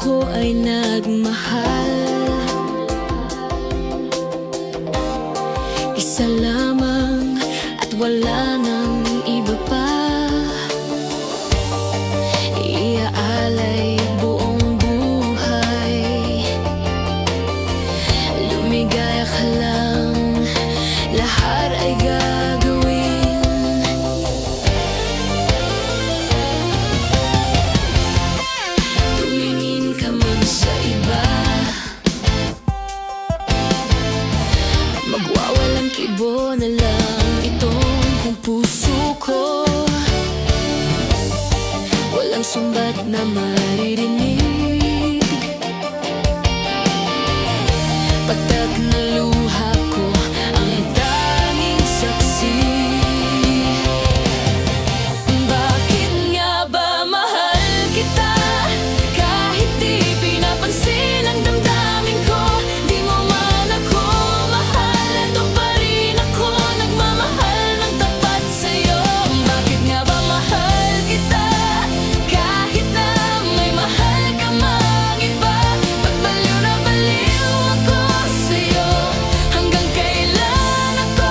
ako ay nagmahal, isa lamang at wala nang iba pa. Iaalay buong buhay, lumigaya ka lang, lahat ay gagawin. Tumingin ka man sa iba, magwawalang kibo na lang itong puso ko. Walang sumbat na maririnig, patak na luha ko ang tanging saksi. Bakit nga ba mahal kita? Kahit di pinapansin ang damdamin ko, di mo man ako mahal, ito pa rin ako nagmamahal ng tapat sa'yo. Bakit nga ba mahal kita? Kahit na may mahal ka mang iba, pagbaliw na baliw ako sa'yo. Hanggang kailan ako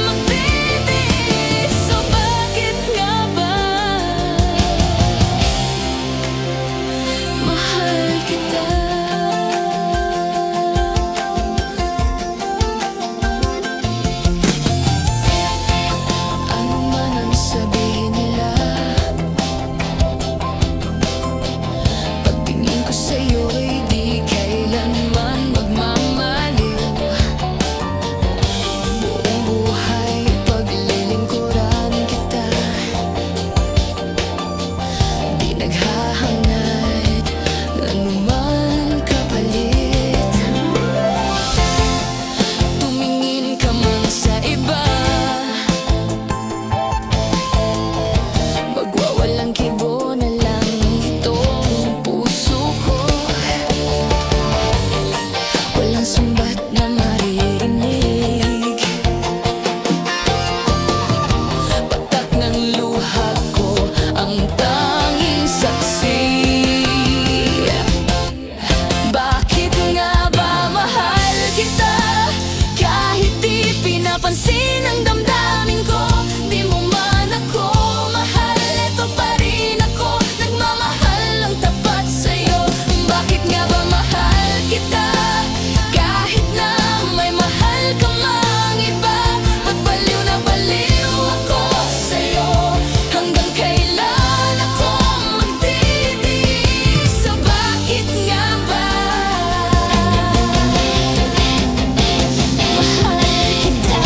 magtitiis? So bakit nga ba mahal kita? Ano man ang sabihin nila, pagtingin ko sa'yo ay di kailanman magmamaliw. Buong buhay paglilingkuran kita, di naghahangad ng anuman kapalit. Tumingin ka man sa iba, magwawalang kibo na lang itong puso ko. Walang sumbat na maririnig, patak ng luha ko ang tanging saksi. Bakit nga ba mahal kita? Kahit di pinapansin ang damdamin ko, di mo man ako mahal, ito pa rin ako nagmamahal ng tapat sa'yo. Bakit nga ba mahal kita? Kahit na may mahal ka mang iba, pagbaliw na baliw ako sa'yo. Hanggang kailan ako magtitiis? So bakit nga ba mahal kita?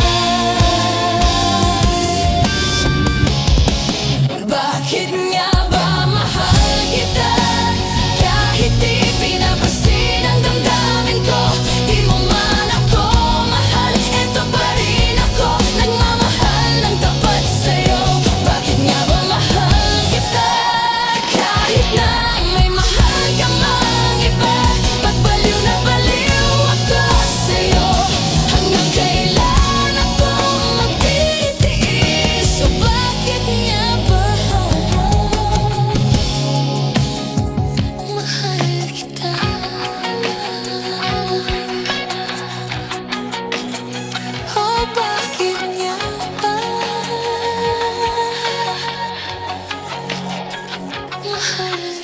Bakit nga ba mahal kita? Kahit di pinapansin ang damdamin ko, di mo man ako mahal, eto pa rin ako nagmamahal ng tapat sa'yo. Bakit nga ba mahal kita? Kahit na may mahal ka mang iba, pagbaliw na baliw ako sa'yo. Hanggang kailan ako magtitiis? So bakit nga ba mahal kita? Oh, bakit nga ba mahal